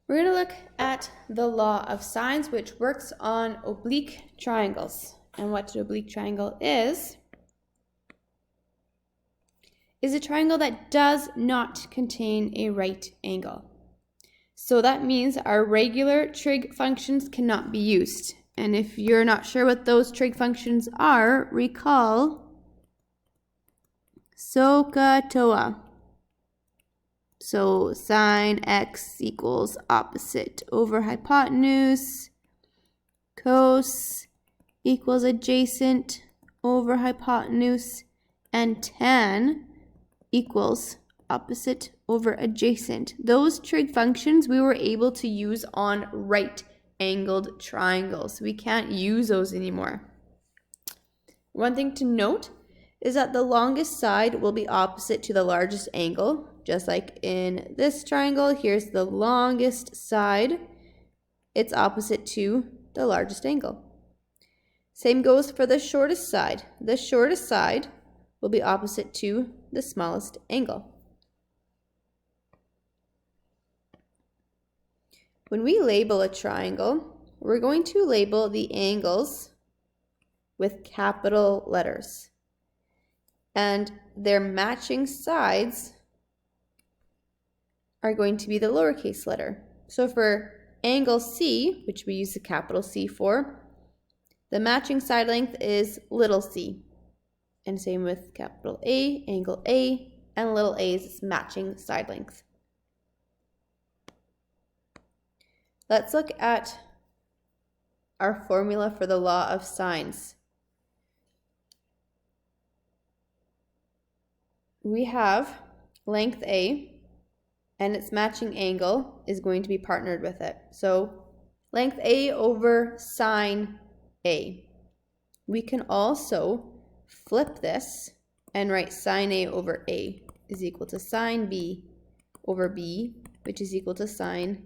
We're going to look at the law of sines, which works on oblique triangles. And what an oblique triangle is a triangle that does not contain a right angle. So that means our regular trig functions cannot be used. And if you're not sure what those trig functions are, recall SOHCAHTOA. So sine x equals opposite over hypotenuse, cos equals adjacent over hypotenuse, and tan equals opposite over adjacent. Those trig functions we were able to use on right-angled triangles. We can't use those anymore. One thing to note is that the longest side will be opposite to the largest angle. Just like in this triangle, here's the longest side. It's opposite to the largest angle. Same goes for the shortest side. The shortest side will be opposite to the smallest angle. When we label a triangle, we're going to label the angles with capital letters. And their matching sides are going to be the lowercase letter. So for angle C, which we use the capital C for, the matching side length is little c. And same with capital A, angle A, and little a is its matching side length. Let's look at our formula for the law of sines. We have length A, and its matching angle is going to be partnered with it. So length A over sine A. We can also flip this and write sine A over A is equal to sine B over B, which is equal to sine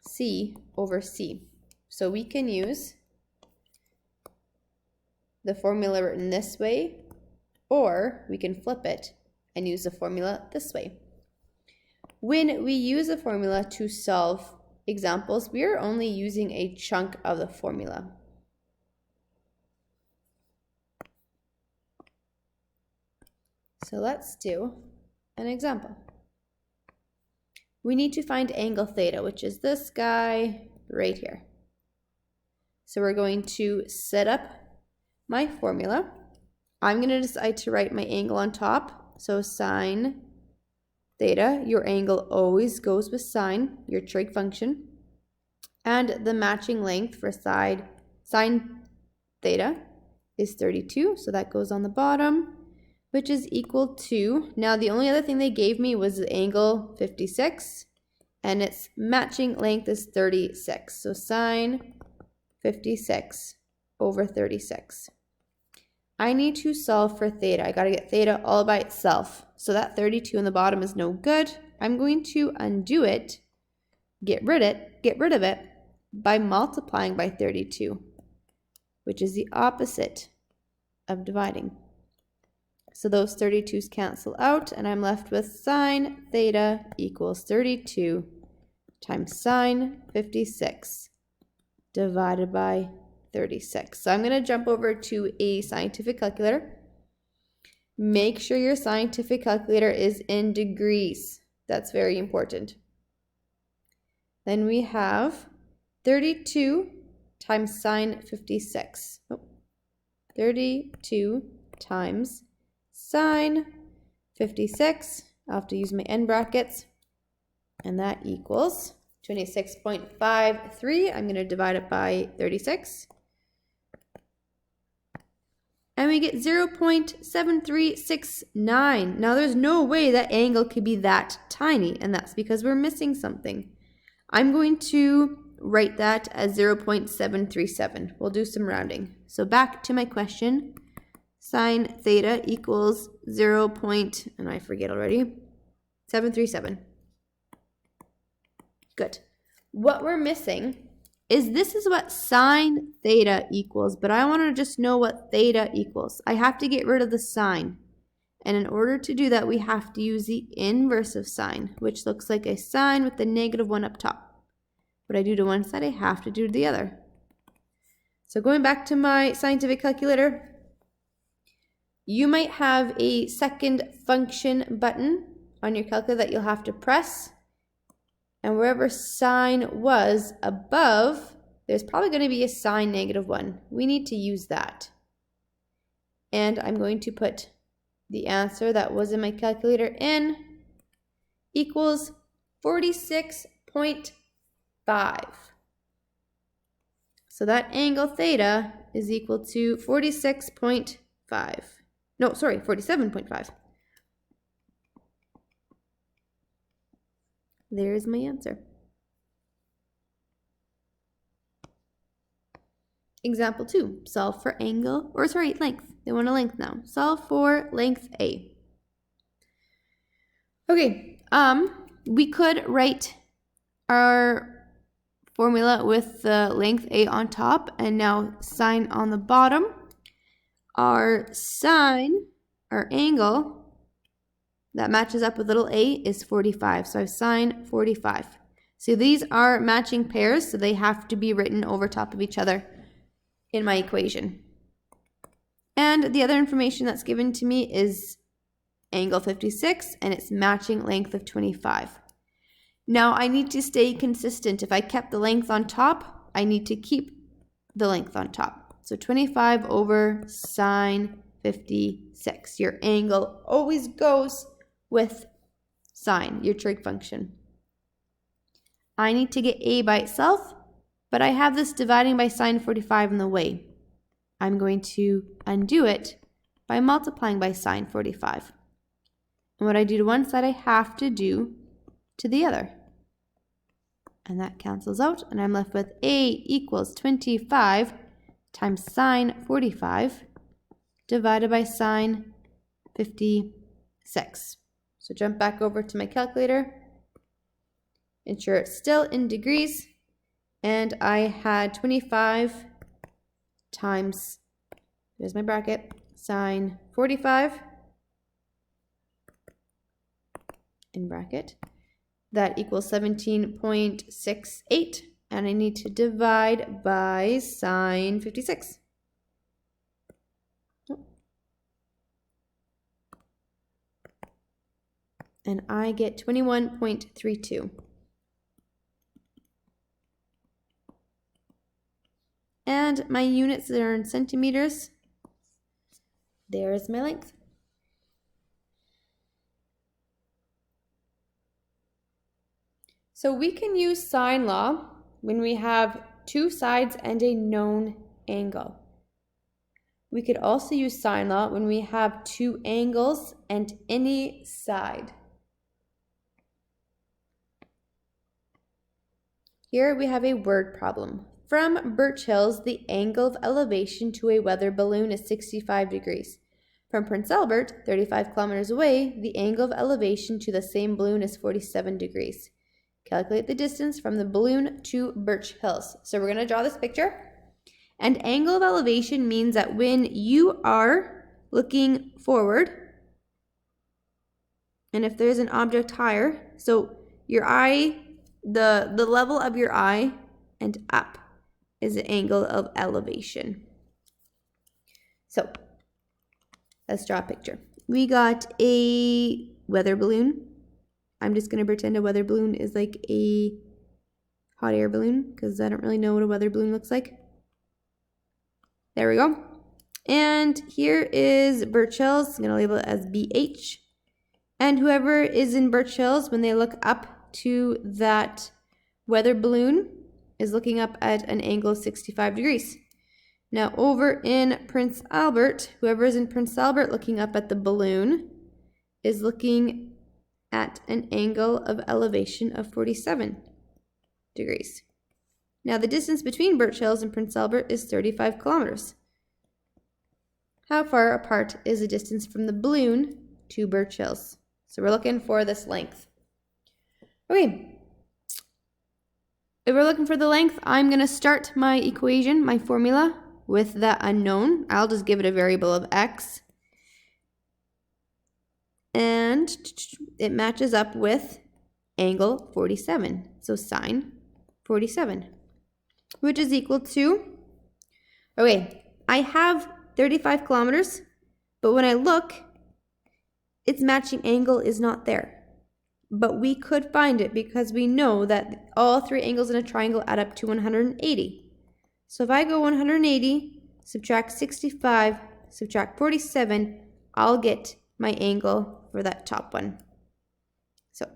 C over C. So we can use the formula written this way, or we can flip it and use the formula this way. When we use a formula to solve examples, we are only using a chunk of the formula. So let's do an example. We need to find angle theta, which is this guy right here. So we're going to set up my formula. I'm going to decide to write my angle on top. So sine theta, your angle always goes with sine, your trig function. And the matching length for sine theta is 32. So that goes on the bottom, which is equal to, now the only other thing they gave me was the angle 56. And its matching length is 36. So sine 56 over 36. I need to solve for theta. I got to get theta all by itself. So that 32 on the bottom is no good. I'm going to undo it, get rid of it by multiplying by 32, which is the opposite of dividing. So those 32's cancel out, and I'm left with sine theta equals 32 times sine 56 divided by 36. So I'm going to jump over to a scientific calculator. Make sure your scientific calculator is in degrees. That's very important. Then we have 32 times sine 56. 32 times sine 56. I'll have to use my end brackets. And that equals 26.53. I'm going to divide it by 36. And we get 0.7369. Now there's no way that angle could be that tiny, and that's because we're missing something. I'm going to write that as 0.737. We'll do some rounding. So back to my question. Sine theta equals 0. And I forget already. 737. Good. What we're missing is this is what sine theta equals, but I want to just know what theta equals. I have to get rid of the sine. And in order to do that, we have to use the inverse of sine, which looks like a sine with the -1 up top. What I do to one side, I have to do to the other. So going back to my scientific calculator, you might have a second function button on your calculator that you'll have to press. And wherever sine was above, there's probably going to be a sine -1. We need to use that. And I'm going to put the answer that was in my calculator in equals 46.5. So that angle theta is equal to 46.5. No, sorry, 47.5. There's my answer. Example 2, solve for length. They want a length now. Solve for length A. Okay, we could write our formula with the length A on top and now sine on the bottom. Our angle that matches up with little a is 45. So I have sine 45. So these are matching pairs, so they have to be written over top of each other in my equation. And the other information that's given to me is angle 56 and its matching length of 25. Now I need to stay consistent. If I kept the length on top, I need to keep the length on top. So 25 over sine 56. Your angle always goes with sine, your trig function. I need to get a by itself, but I have this dividing by sine 45 in the way. I'm going to undo it by multiplying by sine 45. And what I do to one side, I have to do to the other. And that cancels out, and I'm left with a equals 25 times sine 45 divided by sine 56. So jump back over to my calculator, ensure it's still in degrees, and I had 25 times, there's my bracket, sine 45 in bracket. That equals 17.68, and I need to divide by sine 56. And I get 21.32. And my units are in centimeters. There's my length. So we can use sine law when we have two sides and a known angle. We could also use sine law when we have two angles and any side. Here we have a word problem. From Birch Hills, the angle of elevation to a weather balloon is 65 degrees. From Prince Albert, 35 kilometers away, the angle of elevation to the same balloon is 47 degrees. Calculate the distance from the balloon to Birch Hills. So we're going to draw this picture. And angle of elevation means that when you are looking forward, and if there's an object higher, so your eye, the level of your eye and up is the angle of elevation. So let's draw a picture. We got a weather balloon. I'm just going to pretend a weather balloon is like a hot air balloon because I don't really know what a weather balloon looks like. There we go. And here is Birch Hills. I'm going to label it as BH. And whoever is in Birch Hills, when they look up to that weather balloon, is looking up at an angle of 65 degrees. Now over in Prince Albert, whoever is in Prince Albert looking up at the balloon is looking at an angle of elevation of 47 degrees. Now the distance between Birch Hills and Prince Albert is 35 kilometers. How far apart is the distance from the balloon to Birch Hills? So we're looking for this length. Okay. If we're looking for the length, I'm going to start my equation, my formula, with that unknown. I'll just give it a variable of x. and it matches up with angle 47. So sine 47, which is equal to, okay, I have 35 kilometers, but when I look, its matching angle is not there. But we could find it because we know that all three angles in a triangle add up to 180. So if I go 180, subtract 65, subtract 47, I'll get my angle for that top one. So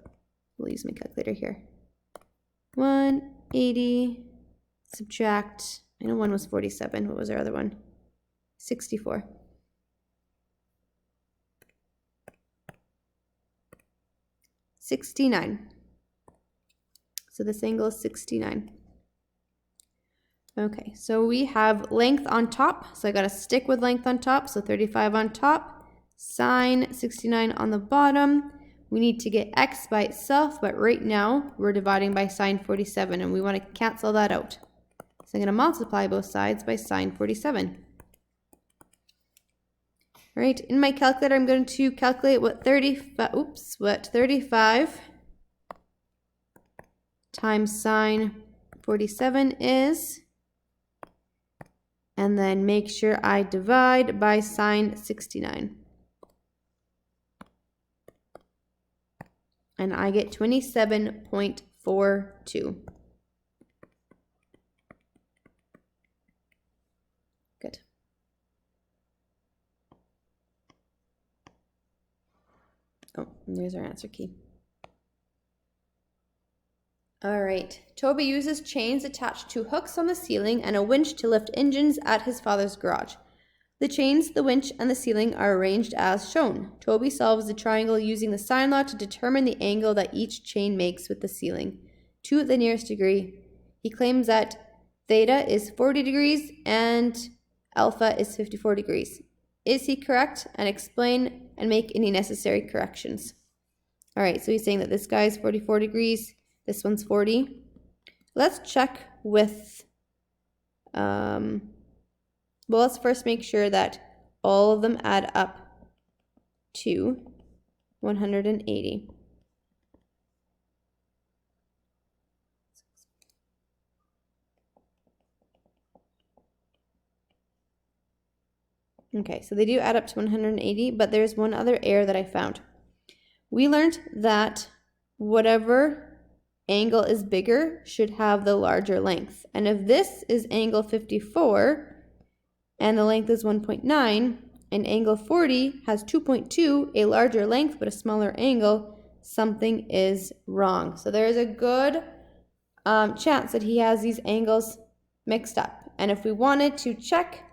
we'll use my calculator here. 180, subtract, I know one was 47. What was our other one? 64. 69. So this angle is 69. Okay, so we have length on top. So I got to stick with length on top. So 35 on top, sine 69 on the bottom. We need to get x by itself, but right now we're dividing by sine 47 and we want to cancel that out. So I'm going to multiply both sides by sine 47. All right, in my calculator, I'm going to calculate what 35 times sine 47 is, and then make sure I divide by sine 69. And I get 27.42. Good. Oh, and there's our answer key. All right, Toby uses chains attached to hooks on the ceiling and a winch to lift engines at his father's garage. The chains, the winch, and the ceiling are arranged as shown. Toby solves the triangle using the sine law to determine the angle that each chain makes with the ceiling to the nearest degree. He claims that theta is 40 degrees and alpha is 54 degrees. Is he correct? And explain and make any necessary corrections. All right, so he's saying that this guy is 44 degrees. This one's 40. Let's check with, well, let's first make sure that all of them add up to 180. Okay, so they do add up to 180, but there's one other error that I found. We learned that whatever angle is bigger should have the larger length. And if this is angle 54 and the length is 1.9 and angle 40 has 2.2, a larger length but a smaller angle, something is wrong. So there is a good chance that he has these angles mixed up. And if we wanted to check,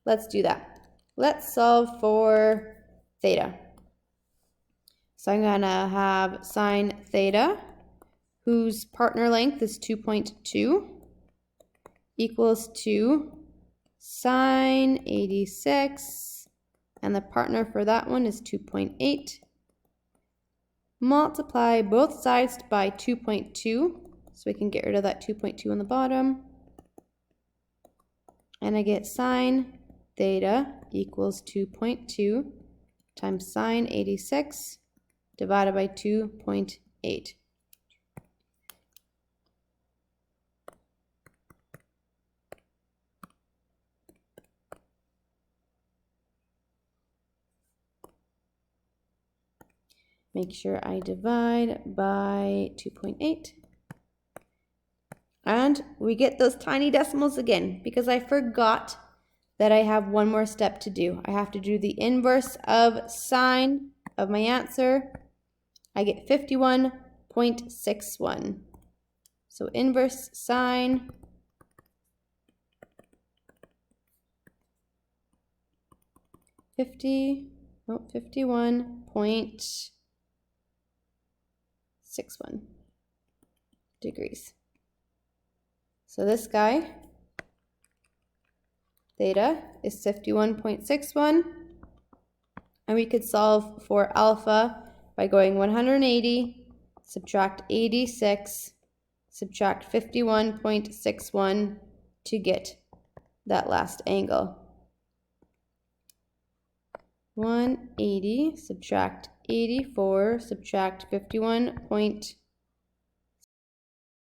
let's do that. Let's solve for theta. So I'm going to have sine theta, whose partner length is 2.2, equals to sine 86, and the partner for that one is 2.8. Multiply both sides by 2.2, so we can get rid of that 2.2 on the bottom. And I get sine theta equals 2.2 times sine 86 divided by 2.8. Make sure I divide by 2.8. And we get those tiny decimals again because I forgot that I have one more step to do. I have to do the inverse of sine of my answer. I get 51.61. So inverse sine .61 degrees. So this guy, theta, is 51.61. And we could solve for alpha by going 180, subtract 86, subtract 51.61 to get that last angle. 180, subtract 84 subtract 51.5